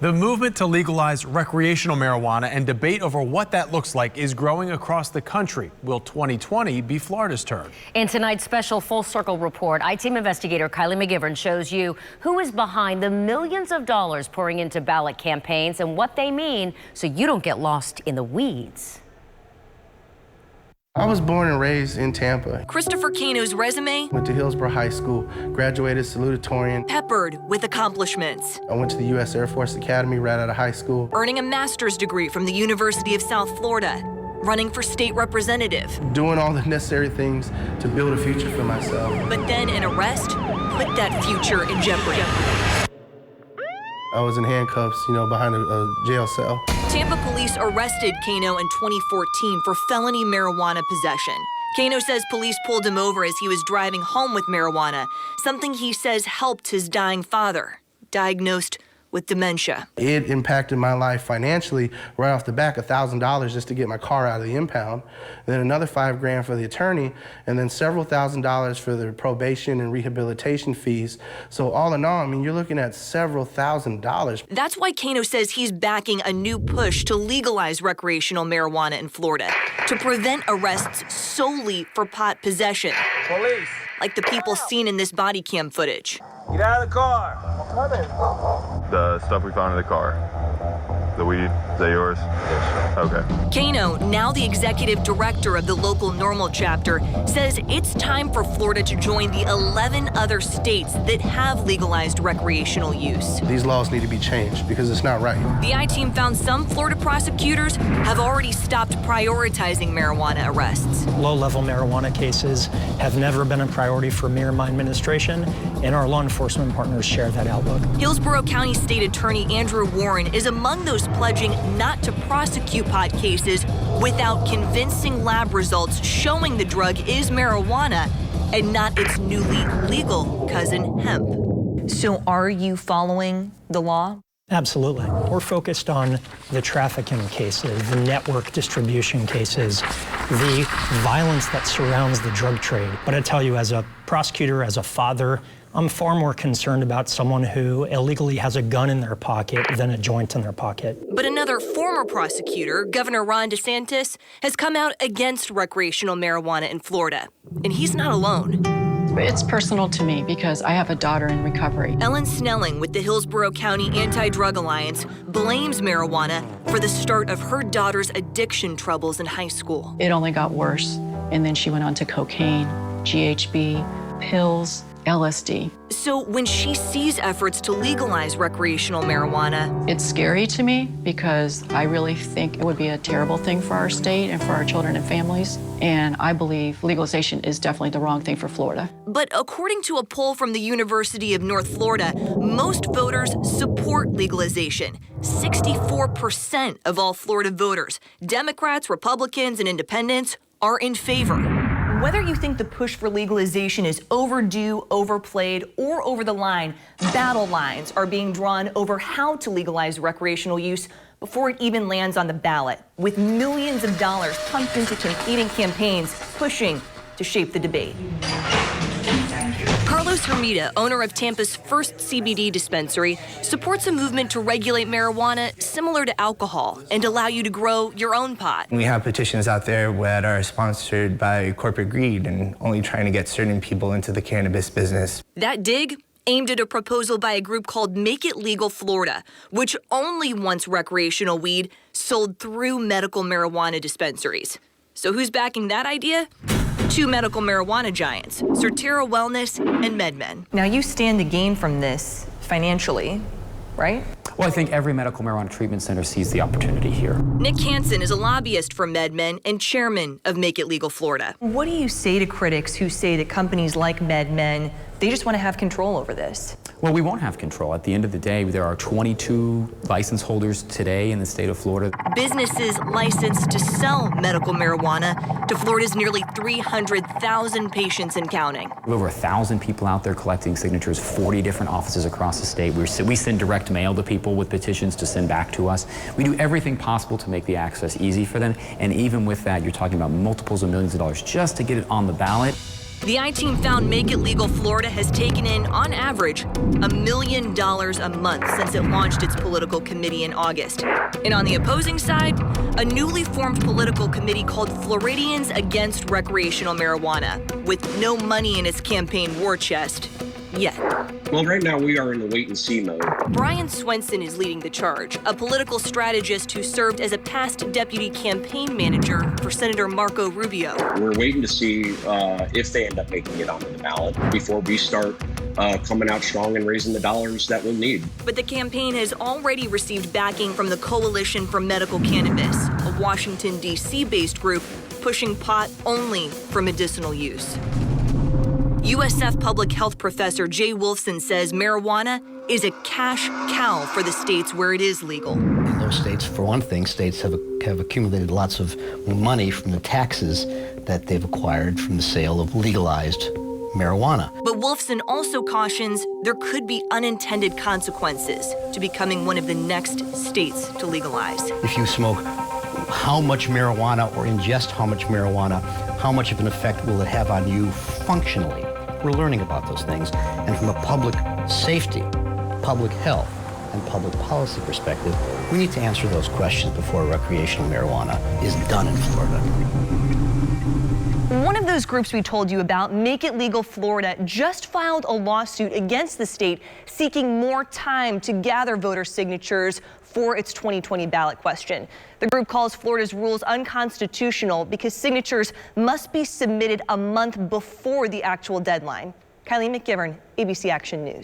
The movement to legalize recreational marijuana and debate over what that looks like is growing across the country. Will 2020 be Florida's turn? In tonight's special Full Circle report, I-Team Investigator Kylie McGivern shows you who is behind the millions of dollars pouring into ballot campaigns and what they mean so you don't get lost in the weeds. I was born and raised in Tampa. Christopher Cano's resume? Went to Hillsborough High School, graduated salutatorian. Peppered with accomplishments. I went to the U.S. Air Force Academy right out of high school. Earning a master's degree from the University of South Florida. Running for state representative. Doing all the necessary things to build a future for myself. But then an arrest put that future in jeopardy. I was in handcuffs, behind a jail cell. Tampa police arrested Cano in 2014 for felony marijuana possession. Cano says police pulled him over as he was driving home with marijuana, something he says helped his dying father, diagnosed with dementia. It impacted my life financially right off the back, $1,000 just to get my car out of the impound, then another $5,000 for the attorney, and then several $1,000s for the probation and rehabilitation fees. So all in all, you're looking at several $1,000s. That's why Cano says he's backing a new push to legalize recreational marijuana in Florida to prevent arrests solely for pot possession. Police. Like the people seen in this body cam footage. Get out of the car. I'm coming. The stuff we found in the car. The weed, is that yours? Yes. Okay. Cano, now the executive director of the local NORML chapter, says it's time for Florida to join the 11 other states that have legalized recreational use. These laws need to be changed because it's not right. The I-Team found some Florida prosecutors have already stopped prioritizing marijuana arrests. Low-level marijuana cases have never been a priority for me or my administration, and our law enforcement partners share that outlook. Hillsborough County State Attorney Andrew Warren is among those pledging not to prosecute pot cases without convincing lab results showing the drug is marijuana and not its newly legal cousin, hemp. So are you following the law? Absolutely. We're focused on the trafficking cases, the network distribution cases, the violence that surrounds the drug trade. But I tell you, as a prosecutor, as a father, I'm far more concerned about someone who illegally has a gun in their pocket than a joint in their pocket. But another former prosecutor, Governor Ron DeSantis, has come out against recreational marijuana in Florida. And he's not alone. It's personal to me because I have a daughter in recovery. Ellen Snelling with the Hillsborough County Anti-Drug Alliance blames marijuana for the start of her daughter's addiction troubles in high school. It only got worse, and then she went on to cocaine, GHB, pills, LSD. So when she sees efforts to legalize recreational marijuana, it's scary to me because I really think it would be a terrible thing for our state and for our children and families. And I believe legalization is definitely the wrong thing for Florida. But according to a poll from the University of North Florida, most voters support legalization. 64% of all Florida voters, Democrats, Republicans, and independents, are in favor. Whether you think the push for legalization is overdue, overplayed, or over the line, battle lines are being drawn over how to legalize recreational use before it even lands on the ballot, with millions of dollars pumped into competing campaigns pushing to shape the debate. Carlos Hermida, owner of Tampa's first CBD dispensary, supports a movement to regulate marijuana similar to alcohol and allow you to grow your own pot. We have petitions out there that are sponsored by corporate greed and only trying to get certain people into the cannabis business. That dig aimed at a proposal by a group called Make It Legal Florida, which only wants recreational weed sold through medical marijuana dispensaries. So who's backing that idea? Two medical marijuana giants, Certera Wellness and MedMen. Now you stand to gain from this financially, right? Well, I think every medical marijuana treatment center sees the opportunity here. Nick Hansen is a lobbyist for MedMen and chairman of Make It Legal Florida. What do you say to critics who say that companies like MedMen, they just want to have control over this? Well, we won't have control. At the end of the day, there are 22 license holders today in the state of Florida. Businesses licensed to sell medical marijuana to Florida's nearly 300,000 patients and counting. We have over 1,000 people out there collecting signatures, 40 different offices across the state. We send direct mail to people with petitions to send back to us. We do everything possible to make the access easy for them. And even with that, you're talking about multiples of millions of dollars just to get it on the ballot. The I-Team found Make It Legal Florida has taken in, on average, $1 million a month since it launched its political committee in August. And on the opposing side, a newly formed political committee called Floridians Against Recreational Marijuana, with no money in its campaign war chest yet. Well, right now we are in the wait-and-see mode. Brian Swenson is leading the charge, a political strategist who served as a past deputy campaign manager for Senator Marco Rubio. We're waiting to see if they end up making it onto the ballot before we start coming out strong and raising the dollars that we'll need. But the campaign has already received backing from the Coalition for Medical Cannabis, a Washington, D.C.-based group pushing pot only for medicinal use. USF public health professor Jay Wolfson says marijuana is a cash cow for the states where it is legal. In those states, for one thing, states have accumulated lots of money from the taxes that they've acquired from the sale of legalized marijuana. But Wolfson also cautions there could be unintended consequences to becoming one of the next states to legalize. If you smoke how much marijuana or ingest how much marijuana, how much of an effect will it have on you functionally? We're learning about those things. And from a public safety, public health, and public policy perspective, we need to answer those questions before recreational marijuana is done in Florida. One of those groups we told you about, Make It Legal Florida, just filed a lawsuit against the state seeking more time to gather voter signatures for its 2020 ballot question. The group calls Florida's rules unconstitutional because signatures must be submitted a month before the actual deadline. Kylie McGivern, ABC Action News.